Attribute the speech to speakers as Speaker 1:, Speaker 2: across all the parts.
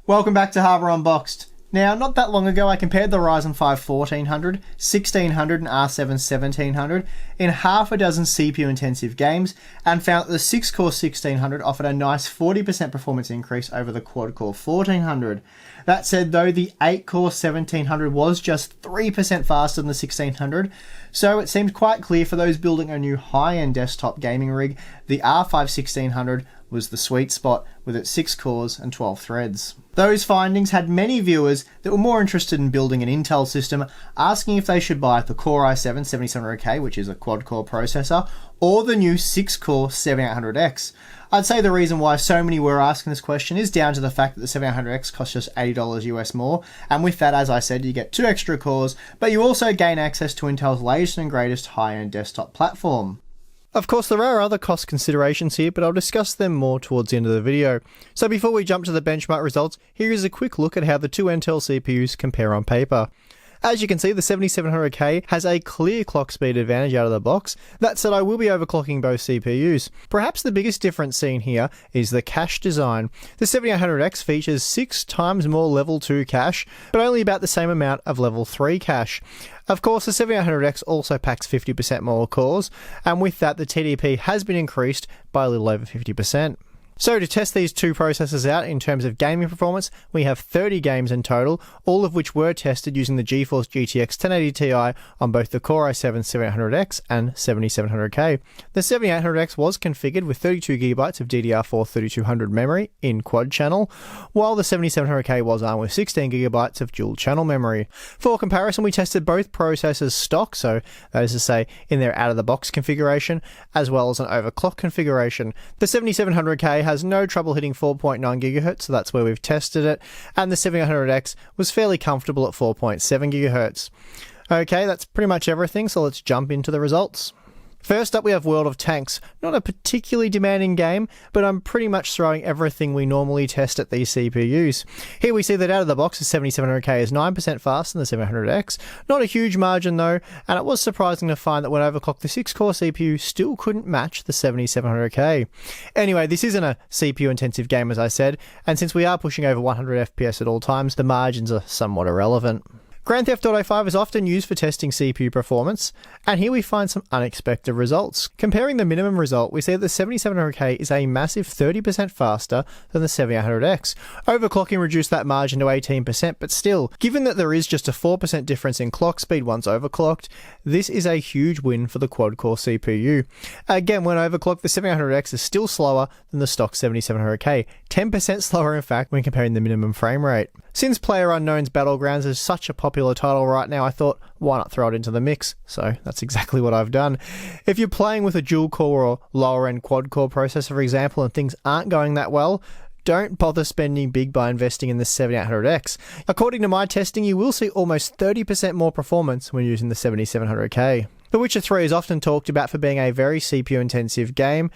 Speaker 1: Welcome back to Harbour Unboxed. Now, not that long ago I compared the Ryzen 5 1400, 1600 and i7-7800 in half a dozen CPU intensive games and found that the 6-core 1600 offered a nice 40% performance increase over the quad-core 1400. That said though, the 8-core 1700 was just 3% faster than the 1600, so it seemed quite clear for those building a new high-end desktop gaming rig, the R5 1600 was the sweet spot with its 6 cores and 12 threads. Those findings had many viewers that were more interested in building an Intel system asking if they should buy the Core i7-7700K, which is a quad-core processor, or the new 6-core 7800X. I'd say the reason why so many were asking this question is down to the fact that the 7800X costs just $80 US more, and with that, as I said, you get 2 extra cores, but you also gain access to Intel's latest and greatest high-end desktop platform. Of course, there are other cost considerations here, but I'll discuss them more towards the end of the video. So before we jump to the benchmark results, here is a quick look at how the two Intel CPUs compare on paper. As you can see, the 7700K has a clear clock speed advantage out of the box. That said, I will be overclocking both CPUs. Perhaps the biggest difference seen here is the cache design. The 7800X features 6 times more level 2 cache, but only about the same amount of level 3 cache. Of course, the 7800X also packs 50% more cores, and with that, the TDP has been increased by a little over 50%. So to test these two processors out in terms of gaming performance, we have 30 games in total, all of which were tested using the GeForce GTX 1080 Ti on both the Core i7-7800X and 7700K. The 7800X was configured with 32GB of DDR4 3200 memory in quad channel, while the 7700K was armed with 16GB of dual channel memory. For comparison, we tested both processors stock, so that is to say in their out-of-the-box configuration, as well as an overclock configuration. The 7700K has no trouble hitting 4.9 GHz, so that's where we've tested it, and the 7800X was fairly comfortable at 4.7 GHz. Okay, that's pretty much everything, so let's jump into the results. First up, we have World of Tanks. Not a particularly demanding game, but I'm pretty much throwing everything we normally test at these CPUs. Here we see that out of the box, the 7700K is 9% faster than the 700X. Not a huge margin though, and it was surprising to find that when overclocked, the 6-core CPU still couldn't match the 7700K. Anyway, this isn't a CPU-intensive game, as I said, and since we are pushing over 100 FPS at all times, the margins are somewhat irrelevant. Grand Theft Auto 5 is often used for testing CPU performance, and here we find some unexpected results. Comparing the minimum result, we see that the 7700K is a massive 30% faster than the 7800X. Overclocking reduced that margin to 18%, but still, given that there is just a 4% difference in clock speed once overclocked, this is a huge win for the quad-core CPU. Again, when overclocked, the 7800X is still slower than the stock 7700K, 10% slower in fact when comparing the minimum frame rate. Since PlayerUnknown's Battlegrounds is such a popular title right now, I thought, why not throw it into the mix? So that's exactly what I've done. If you're playing with a dual-core or lower-end quad-core processor, for example, and things aren't going that well, don't bother spending big by investing in the 7800X. According to my testing, you will see almost 30% more performance when using the 7700K. The Witcher 3 is often talked about for being a very CPU-intensive game,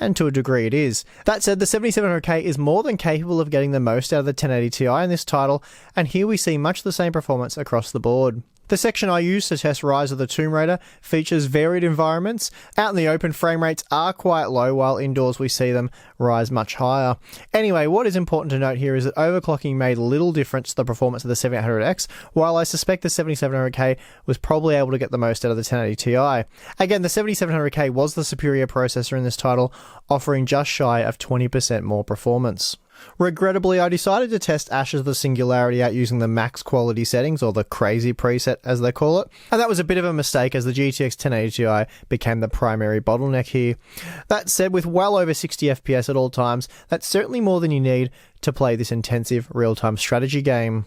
Speaker 1: and to a degree it is. That said, the 7700K is more than capable of getting the most out of the 1080 Ti in this title, and here we see much the same performance across the board. The section I used to test Rise of the Tomb Raider features varied environments. Out in the open, frame rates are quite low, while indoors we see them rise much higher. Anyway, what is important to note here is that overclocking made little difference to the performance of the 7800X, while I suspect the 7700K was probably able to get the most out of the 1080 Ti. Again, the 7700K was the superior processor in this title, offering just shy of 20% more performance. Regrettably, I decided to test Ashes of the Singularity out using the max quality settings, or the crazy preset as they call it, and that was a bit of a mistake as the GTX 1080 Ti became the primary bottleneck here. That said, with well over 60 FPS at all times, that's certainly more than you need to play this intensive real-time strategy game.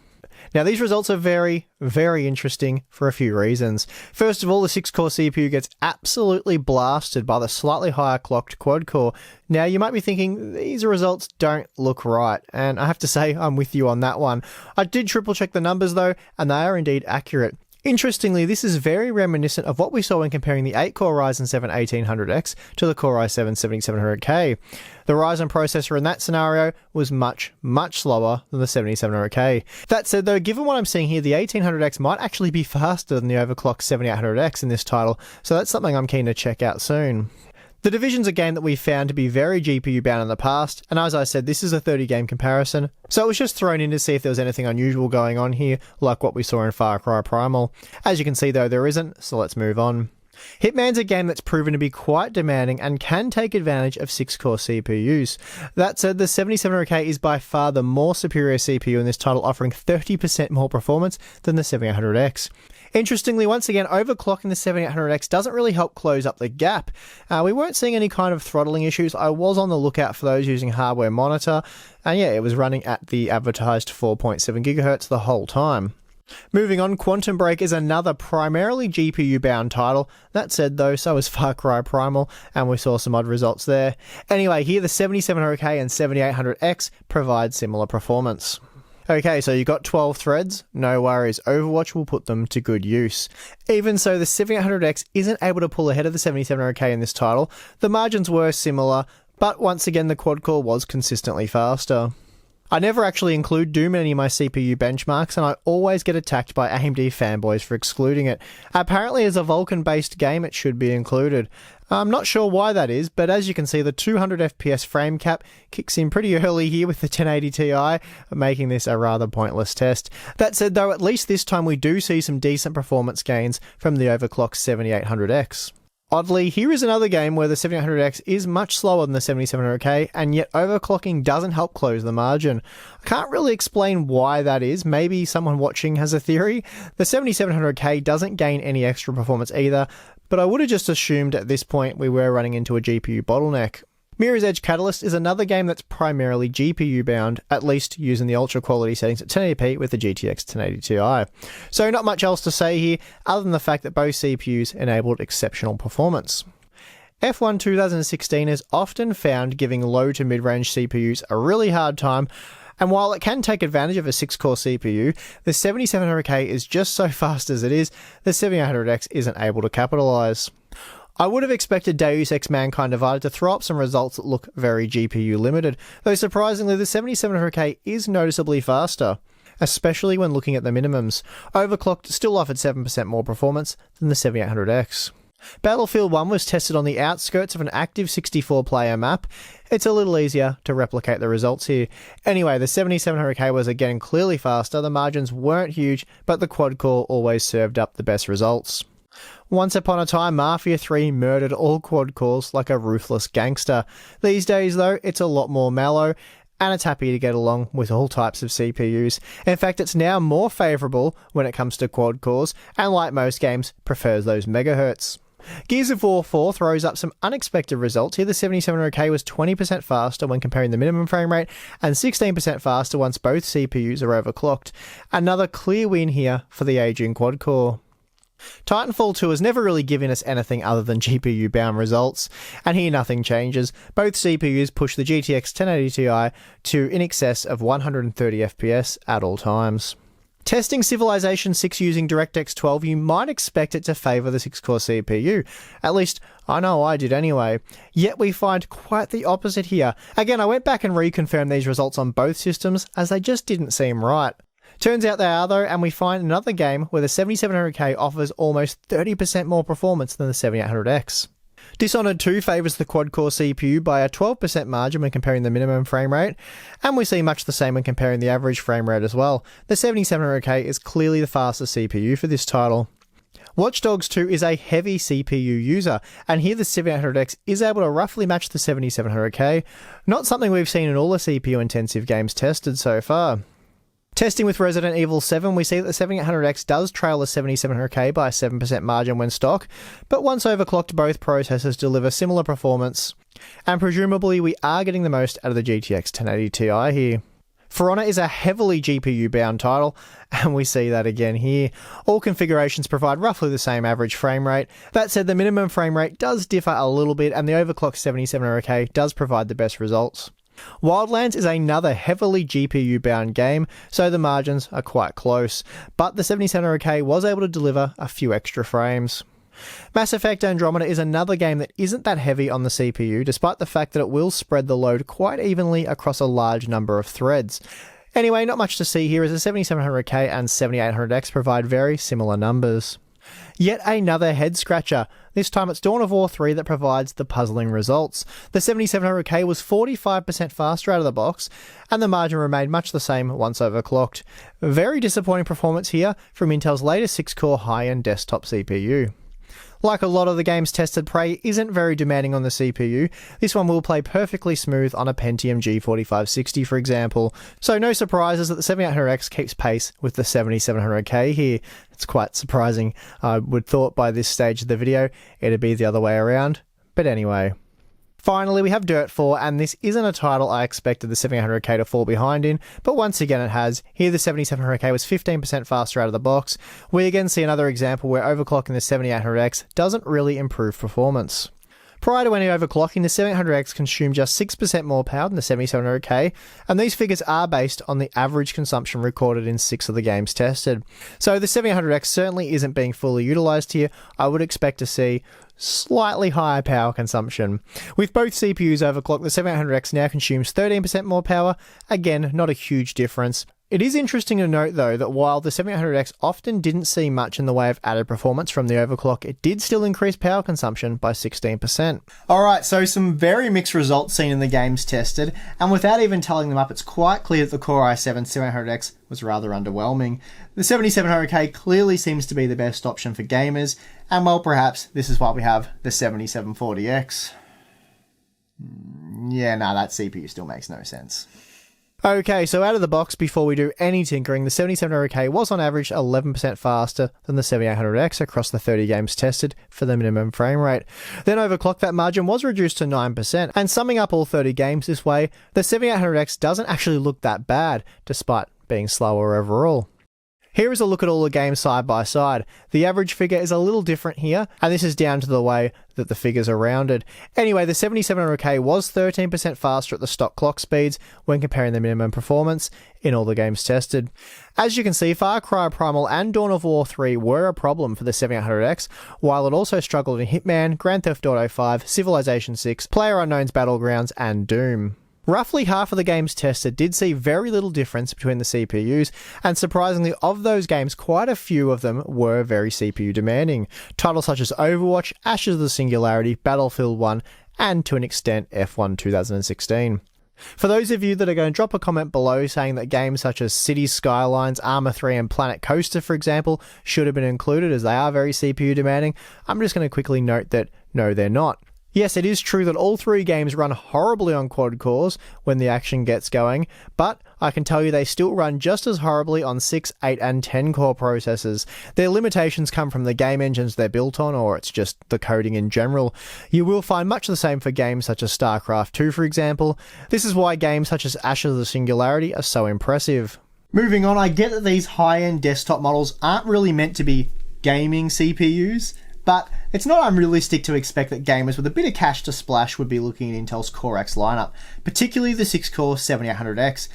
Speaker 1: Now, these results are very, very interesting for a few reasons. First of all, the 6-core CPU gets absolutely blasted by the slightly higher clocked quad-core. Now, you might be thinking, these results don't look right, and I have to say, I'm with you on that one. I did triple-check the numbers, though, and they are indeed accurate. Interestingly, this is very reminiscent of what we saw when comparing the 8-core Ryzen 7 1800X to the Core i7-7700K. The Ryzen processor in that scenario was much, much slower than the 7700K. That said though, given what I'm seeing here, the 1800X might actually be faster than the overclocked 7800X in this title, so that's something I'm keen to check out soon. The Division's a game that we found to be very GPU bound in the past, and as I said, this is a 30 game comparison, so it was just thrown in to see if there was anything unusual going on here, like what we saw in Cry Primal. As you can see though, there isn't, so let's move on. Hitman's a game that's proven to be quite demanding and can take advantage of 6-core CPUs. That said, the 7700K is by far the more superior CPU in this title, offering 30% more performance than the 7800X. Interestingly, once again, overclocking the 7800X doesn't really help close up the gap. We weren't seeing any kind of throttling issues. I was on the lookout for those using hardware monitor, and yeah, it was running at the advertised 4.7 GHz the whole time. Moving on, Quantum Break is another primarily GPU-bound title. That said though, so is Cry Primal, and we saw some odd results there. Anyway, here the 7700K and 7800X provide similar performance. Okay, so you got 12 threads, no worries, Overwatch will put them to good use. Even so, the 7800X isn't able to pull ahead of the 7700K in this title. The margins were similar, but once again the quad-core was consistently faster. I never actually include Doom in any of my CPU benchmarks, and I always get attacked by AMD fanboys for excluding it. Apparently as a Vulkan-based game it should be included. I'm not sure why that is, but as you can see the 200 FPS frame cap kicks in pretty early here with the 1080 Ti, making this a rather pointless test. That said though, at least this time we do see some decent performance gains from the overclocked 7800X. Oddly, here is another game where the 7800X is much slower than the 7700K, and yet overclocking doesn't help close the margin. I can't really explain why that is, maybe someone watching has a theory. The 7700K doesn't gain any extra performance either, but I would have just assumed at this point we were running into a GPU bottleneck. Mirror's Edge Catalyst is another game that's primarily GPU bound, at least using the ultra quality settings at 1080p with the GTX 1080 Ti. So not much else to say here, other than the fact that both CPUs enabled exceptional performance. F1 2016 is often found giving low to mid-range CPUs a really hard time, and while it can take advantage of a 6-core CPU, the 7700K is just so fast as it is, the 7800X isn't able to capitalise. I would have expected Deus Ex Mankind Divided to throw up some results that look very GPU limited, though surprisingly the 7700K is noticeably faster, especially when looking at the minimums. Overclocked still offered 7% more performance than the 7800X. Battlefield 1 was tested on the outskirts of an active 64-player map. It's a little easier to replicate the results here. Anyway, the 7700K was again clearly faster, the margins weren't huge, but the quad-core always served up the best results. Once upon a time, Mafia III murdered all quad-cores like a ruthless gangster. These days though, it's a lot more mellow, and it's happy to get along with all types of CPUs. In fact, it's now more favourable when it comes to quad-cores, and like most games, prefers those megahertz. Gears of War 4 throws up some unexpected results. Here the 7700K was 20% faster when comparing the minimum frame rate, and 16% faster once both CPUs are overclocked. Another clear win here for the aging quad-core. Titanfall 2 has never really given us anything other than GPU-bound results, and here nothing changes. Both CPUs push the GTX 1080 Ti to in excess of 130 FPS at all times. Testing Civilization 6 using DirectX 12, you might expect it to favour the 6-core CPU. At least, I know I did anyway. Yet we find quite the opposite here. Again, I went back and reconfirmed these results on both systems, as they just didn't seem right. Turns out they are though, and we find another game where the 7700K offers almost 30% more performance than the 7800X. Dishonored 2 favours the quad-core CPU by a 12% margin when comparing the minimum frame rate, and we see much the same when comparing the average frame rate as well. The 7700K is clearly the fastest CPU for this title. Watch Dogs 2 is a heavy CPU user, and here the 7800X is able to roughly match the 7700K, not something we've seen in all the CPU-intensive games tested so far. Testing with Resident Evil 7, we see that the 7800X does trail the 7700K by a 7% margin when stock, but once overclocked both processors deliver similar performance, and presumably we are getting the most out of the GTX 1080 Ti here. For Honor is a heavily GPU-bound title, and we see that again here. All configurations provide roughly the same average frame rate. That said, the minimum frame rate does differ a little bit, and the overclocked 7700K does provide the best results. Wildlands is another heavily GPU-bound game, so the margins are quite close, but the 7700K was able to deliver a few extra frames. Mass Effect Andromeda is another game that isn't that heavy on the CPU, despite the fact that it will spread the load quite evenly across a large number of threads. Anyway, not much to see here as the 7700K and 7800X provide very similar numbers. Yet another head scratcher. This time it's Dawn of War 3 that provides the puzzling results. The 7700K was 45% faster out of the box, and the margin remained much the same once overclocked. Very disappointing performance here from Intel's latest 6-core high-end desktop CPU. Like a lot of the games tested, Prey isn't very demanding on the CPU. This one will play perfectly smooth on a Pentium G4560, for example. So no surprises that the 7800X keeps pace with the 7700K here. It's quite surprising. I would thought by this stage of the video it'd be the other way around. But anyway. Finally, we have Dirt 4, and this isn't a title I expected the 7800K to fall behind in, but once again it has. Here the 7700K was 15% faster out of the box. We again see another example where overclocking the 7800X doesn't really improve performance. Prior to any overclocking, the 7800X consumed just 6% more power than the 7700K, and these figures are based on the average consumption recorded in 6 of the games tested. So the 7800X certainly isn't being fully utilised here. I would expect to see slightly higher power consumption. With both CPUs overclocked, the 7800X now consumes 13% more power. Again, not a huge difference. It is interesting to note though that while the 7800X often didn't see much in the way of added performance from the overclock, it did still increase power consumption by 16%. Alright, so some very mixed results seen in the games tested, and without even tallying them up, it's quite clear that the Core i7-7800X was rather underwhelming. The 7700K clearly seems to be the best option for gamers, and well, perhaps this is why we have the 7740X. Yeah, nah, that CPU still makes no sense. Okay, so out of the box, before we do any tinkering, the 7700K was on average 11% faster than the 7800X across the 30 games tested for the minimum frame rate. Then overclock, that margin was reduced to 9%, and summing up all 30 games this way, the 7800X doesn't actually look that bad, despite being slower overall. Here is a look at all the games side by side. The average figure is a little different here, and this is down to the way that the figures are rounded. Anyway, the 7700K was 13% faster at the stock clock speeds when comparing the minimum performance in all the games tested. As you can see, Far Cry Primal and Dawn of War 3 were a problem for the 7800X, while it also struggled in Hitman, Grand Theft Auto 5, Civilization 6, PlayerUnknown's Battlegrounds, and Doom. Roughly half of the games tested did see very little difference between the CPUs, and surprisingly, of those games, quite a few of them were very CPU demanding. Titles such as Overwatch, Ashes of the Singularity, Battlefield 1, and to an extent F1 2016. For those of you that are going to drop a comment below saying that games such as Cities Skylines, Arma 3 and Planet Coaster, for example, should have been included as they are very CPU demanding, I'm just going to quickly note that no, they're not. Yes, it is true that all 3 games run horribly on quad cores when the action gets going, but I can tell you they still run just as horribly on 6, 8 and 10 core processors. Their limitations come from the game engines they're built on, or it's just the coding in general. You will find much the same for games such as StarCraft 2, for example. This is why games such as Ashes of the Singularity are so impressive. Moving on, I get that these high-end desktop models aren't really meant to be gaming CPUs, but it's not unrealistic to expect that gamers with a bit of cash to splash would be looking at Intel's Core X lineup, particularly the 6-core 7800X.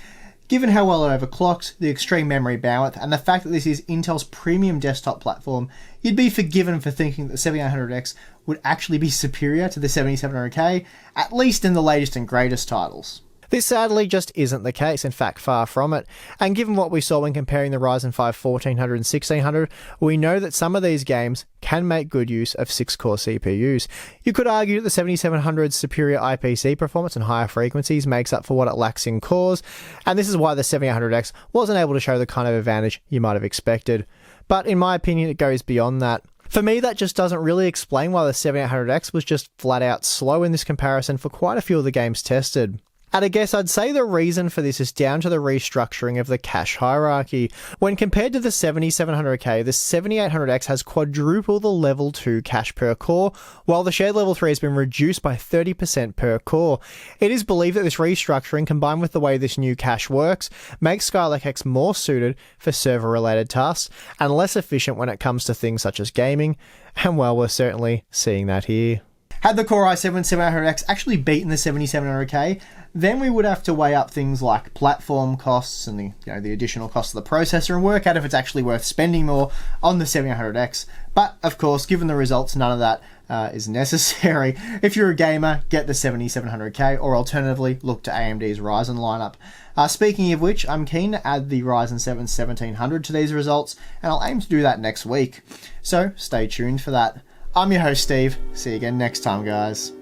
Speaker 1: Given how well it overclocks, the extreme memory bandwidth, and the fact that this is Intel's premium desktop platform, you'd be forgiven for thinking that the 7800X would actually be superior to the 7700K, at least in the latest and greatest titles. This sadly just isn't the case, in fact far from it, and given what we saw when comparing the Ryzen 5 1400 and 1600, we know that some of these games can make good use of 6-core CPUs. You could argue that the 7700's superior IPC performance and higher frequencies makes up for what it lacks in cores, and this is why the 7800X wasn't able to show the kind of advantage you might have expected. But in my opinion, it goes beyond that. For me, that just doesn't really explain why the 7800X was just flat out slow in this comparison for quite a few of the games tested. And I guess I'd say the reason for this is down to the restructuring of the cache hierarchy. When compared to the 7700K, the 7800X has quadruple the level 2 cache per core, while the shared level 3 has been reduced by 30% per core. It is believed that this restructuring, combined with the way this new cache works, makes Skylake X more suited for server-related tasks and less efficient when it comes to things such as gaming, and well, we're certainly seeing that here. Had the Core i7-7800X actually beaten the 7700K, then we would have to weigh up things like platform costs and the additional cost of the processor and work out if it's actually worth spending more on the 7800X. But of course, given the results, none of that is necessary. If you're a gamer, get the 7700K, or alternatively, look to AMD's Ryzen lineup. Speaking of which, I'm keen to add the Ryzen 7 1700 to these results, and I'll aim to do that next week. So stay tuned for that. I'm your host, Steve. See you again next time, guys.